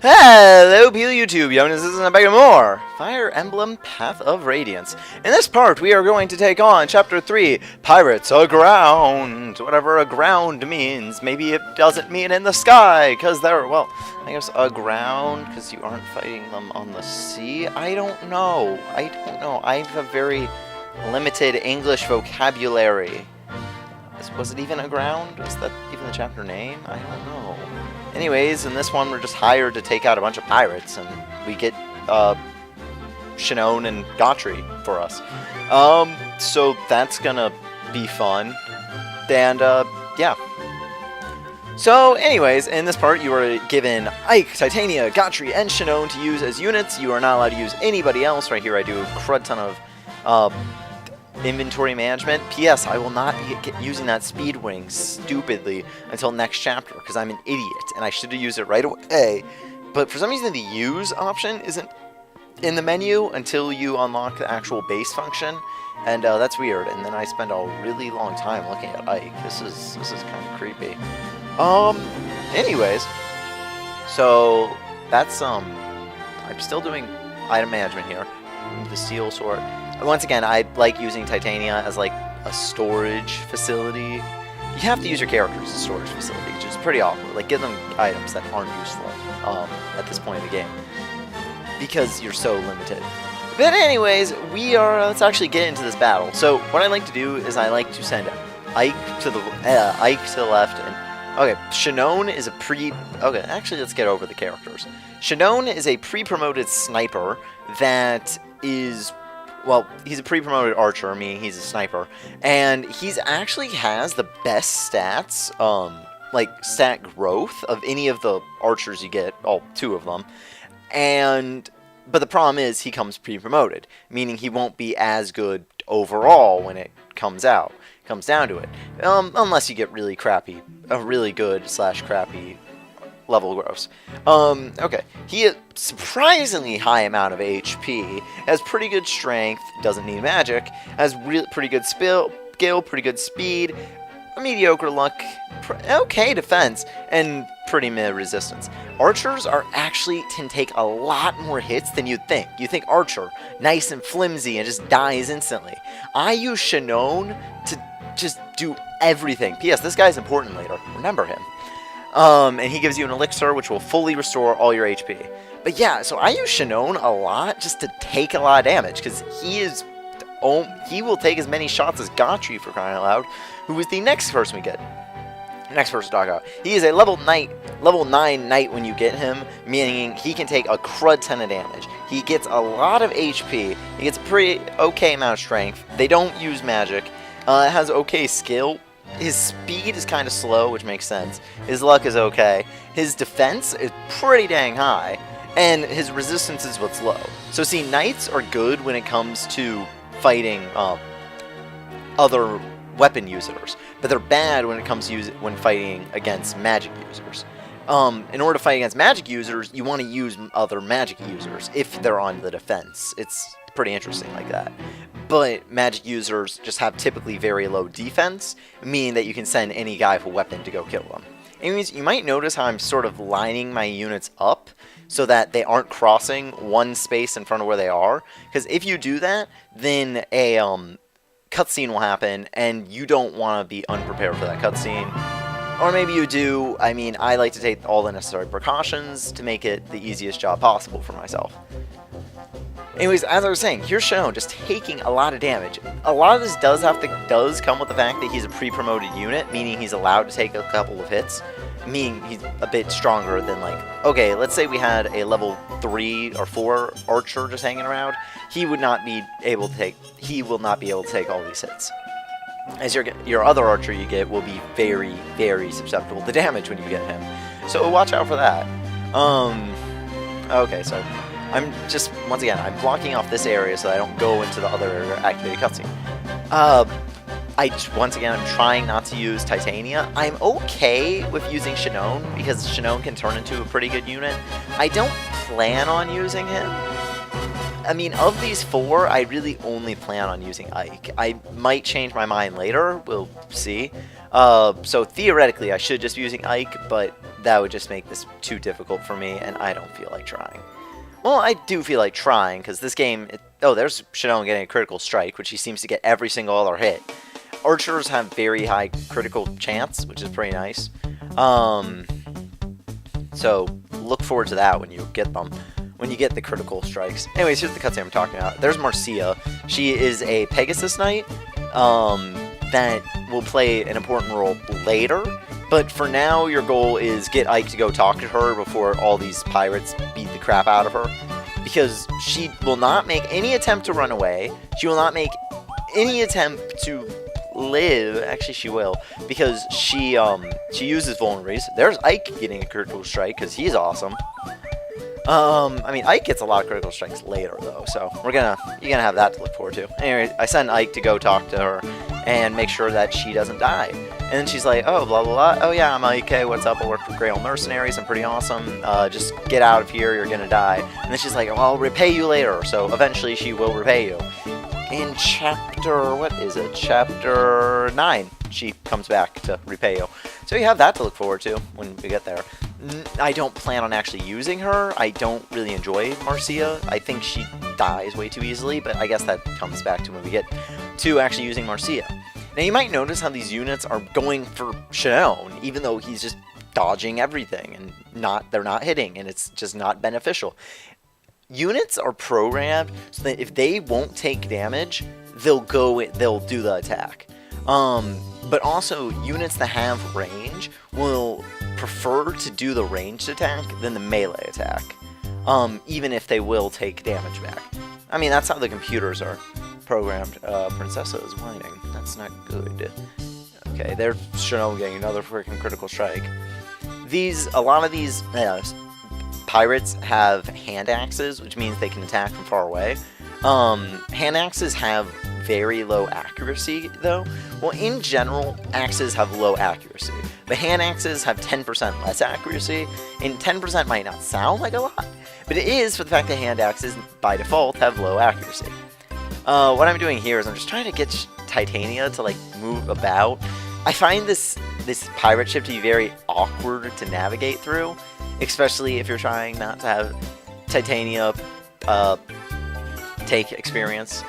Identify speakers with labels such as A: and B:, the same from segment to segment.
A: Hello, people YouTube, Jonas, this is a bit more Fire Emblem Path of Radiance. In this part, we are going to take on Chapter 3, Pirates Aground. Whatever aground means. Maybe it doesn't mean in the sky, because they're, well, I guess aground, because you aren't fighting them on the sea? I don't know. I have a very limited English vocabulary. Was it even aground? Was that even the chapter name? I don't know. Anyways, in this one, we're just hired to take out a bunch of pirates, and we get Shinion and Gatrie for us. So that's gonna be fun. And yeah. So, anyways, in this part, you are given Ike, Titania, Gatrie, and Shinion to use as units. You are not allowed to use anybody else. Right here, I do a crud ton of inventory management. P.S. I will not be using that speed wing stupidly until next chapter because I'm an idiot and I should have used it right away. But for some reason the use option isn't in the menu until you unlock the actual base function, and that's weird. And then I spend a really long time looking at Ike. This is kind of creepy. Anyways, so that's I'm still doing item management here. The steel sword. Once again, I like using Titania as like a storage facility. You have to use your characters as a storage facility, which is pretty awkward. Like, give them items that aren't useful at this point in the game because you're so limited. But anyways, let's actually get into this battle. So what I like to do is I like to send Ike to the left, and okay, Shinion is okay, actually let's get over the characters. Shinion is a pre-promoted sniper that is, well, he's a pre-promoted archer, meaning he's a sniper, and he's actually has the best stats, like stat growth of any of the archers you get, all two of them, but the problem is he comes pre-promoted, meaning he won't be as good overall when it comes down to it, unless you get really good / crappy level growths. Okay, he has surprisingly high amount of HP, has pretty good strength, doesn't need magic, has pretty good skill, pretty good speed, mediocre luck, okay defense, and pretty mid resistance. Archers can take a lot more hits than you'd think. You think archer, nice and flimsy and just dies instantly. I use Shinion to just do everything. P.S. This guy's important later. Remember him. And he gives you an elixir which will fully restore all your HP. But yeah, so I use Shinion a lot just to take a lot of damage, because he will take as many shots as Gatrie, for crying out loud, who is the next person we get. Next person to talk about. He is a level 9 knight when you get him, meaning he can take a crud ton of damage. He gets a lot of HP. He gets a pretty okay amount of strength. They don't use magic. It has okay skill. His speed is kind of slow, which makes sense. His luck is okay. His defense is pretty dang high. And his resistance is what's low. So see, knights are good when it comes to fighting other weapon users. But they're bad when it comes to when fighting against magic users. In order to fight against magic users, you want to use other magic users if they're on the defense. It's pretty interesting like that. But magic users just have typically very low defense, meaning that you can send any guy with a weapon to go kill them. Anyways, you might notice how I'm sort of lining my units up so that they aren't crossing one space in front of where they are. Because if you do that, then a cutscene will happen, and you don't want to be unprepared for that cutscene. Or maybe you do. I mean, I like to take all the necessary precautions to make it the easiest job possible for myself. Anyways, as I was saying, here's Shinion just taking a lot of damage. A lot of this does come with the fact that he's a pre-promoted unit, meaning he's allowed to take a couple of hits, meaning he's a bit stronger than, like, okay, let's say we had a level 3 or 4 archer just hanging around. He will not be able to take all these hits. As your other archer you get will be very, very susceptible to damage when you get him. So watch out for that. Okay, so once again, I'm blocking off this area so I don't go into the other activated cutscene. Once again, I'm trying not to use Titania. I'm okay with using Shinion because Shinion can turn into a pretty good unit. I don't plan on using him. I mean, of these four, I really only plan on using Ike. I might change my mind later, we'll see. So theoretically, I should just be using Ike, but that would just make this too difficult for me, and I don't feel like trying. Well, I do feel like trying, because this game... oh, there's Shinion getting a critical strike, which he seems to get every single other hit. Archers have very high critical chance, which is pretty nice. So look forward to that when you get them. When you get the critical strikes. Anyways, here's the cutscene I'm talking about. There's Marcia. She is a Pegasus Knight that will play an important role later. But for now, your goal is get Ike to go talk to her before all these pirates beat the crap out of her. Because she will not make any attempt to run away. She will not make any attempt to live. Actually, she will. Because she uses vulneraries. There's Ike getting a critical strike because he's awesome. I mean, Ike gets a lot of critical strikes later, though, so you're gonna have that to look forward to. Anyway, I send Ike to go talk to her and make sure that she doesn't die. And then she's like, oh, blah, blah, blah. Oh, yeah, I'm Ike. Hey, what's up? I work for Grail Mercenaries. I'm pretty awesome. Just get out of here. You're gonna die. And then she's like, well, I'll repay you later. So eventually she will repay you. In chapter, what is it? Chapter 9, she comes back to repay you. So you have that to look forward to when we get there. I don't plan on actually using her. I don't really enjoy Marcia. I think she dies way too easily, but I guess that comes back to when we get to actually using Marcia. Now you might notice how these units are going for Shinion, even though he's just dodging everything and they're not hitting, and it's just not beneficial. Units are programmed so that if they won't take damage, they'll do the attack. But also, units that have range will prefer to do the ranged attack than the melee attack, even if they will take damage back. I mean, that's how the computers are programmed. Princessa is whining. That's not good. Okay, they're Shinion getting another freaking critical strike. A lot of these pirates have hand axes, which means they can attack from far away. Hand axes have very low accuracy, though. Well, in general, axes have low accuracy, but hand axes have 10% less accuracy, and 10% might not sound like a lot, but it is for the fact that hand axes, by default, have low accuracy. What I'm doing here is I'm just trying to get Titania to, like, move about. I find this pirate ship to be very awkward to navigate through, especially if you're trying not to have Titania take experience.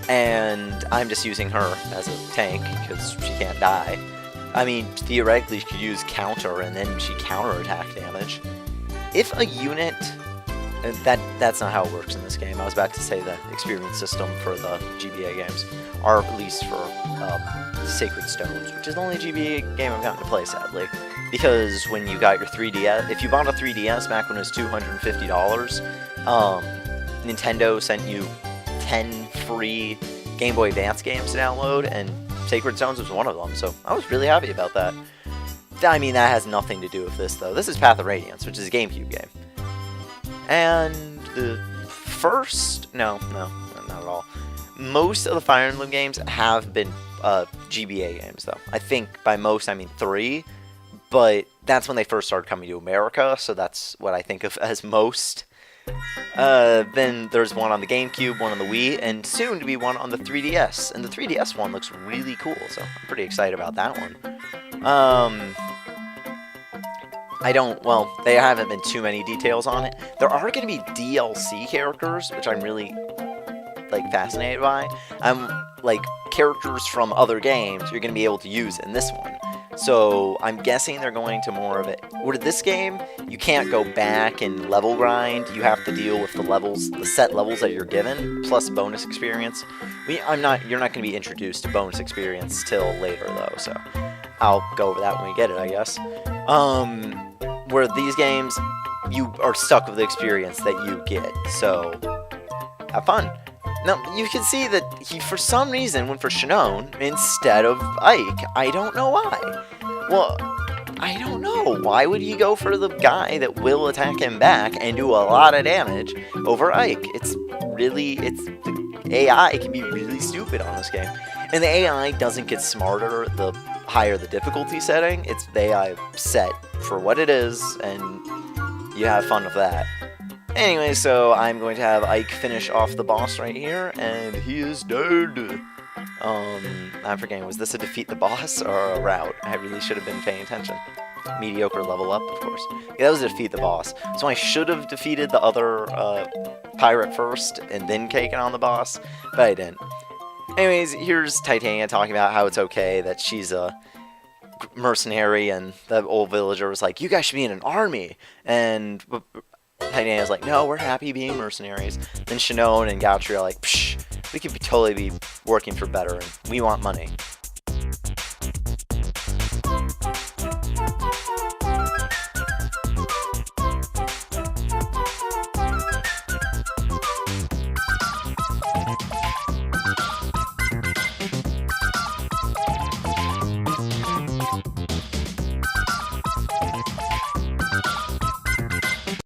A: And I'm just using her as a tank because she can't die. I mean, theoretically, she could use counter and then she counterattack damage. If a unit... That's not how it works in this game. I was about to say the experience system for the GBA games, or at least for Sacred Stones, which is the only GBA game I've gotten to play, sadly. Because when you got your 3DS... If you bought a 3DS back when it was $250, Nintendo sent you 10 free Game Boy Advance games to download, and Sacred Stones was one of them, so I was really happy about that. I mean, that has nothing to do with this, though. This is Path of Radiance, which is a GameCube game. And the first... No, not at all. Most of the Fire Emblem games have been GBA games, though. I think by most, I mean 3, but that's when they first started coming to America, so that's what I think of as most. Then there's one on the GameCube, one on the Wii, and soon to be one on the 3DS. And the 3DS one looks really cool, so I'm pretty excited about that one. Well, there haven't been too many details on it. There are going to be DLC characters, which I'm really, fascinated by. Characters from other games you're going to be able to use in this one. So I'm guessing they're going to more of it. With this game, you can't go back and level grind. You have to deal with the set levels that you're given, plus bonus experience. You're not going to be introduced to bonus experience till later, though, so I'll go over that when we get it, I guess. Where these games, you are stuck with the experience that you get, so have fun. Now, you can see that he, for some reason, went for Shinion instead of Ike. I don't know why. Well, I don't know. Why would he go for the guy that will attack him back and do a lot of damage over Ike? The AI can be really stupid on this game. And the AI doesn't get smarter the higher the difficulty setting. It's the AI set for what it is, and you have fun with that. Anyway, so I'm going to have Ike finish off the boss right here, and he is dead. I'm forgetting, was this a defeat the boss or a route? I really should have been paying attention. Mediocre level up, of course. Yeah, that was a defeat the boss. So I should have defeated the other pirate first and then taken on the boss, but I didn't. Anyways, here's Titania talking about how it's okay that she's a mercenary, and the old villager was like, you guys should be in an army. And Titania's like, no, we're happy being mercenaries. Then Shinion and Gatrie are like, psh, we could totally be working for better, and we want money.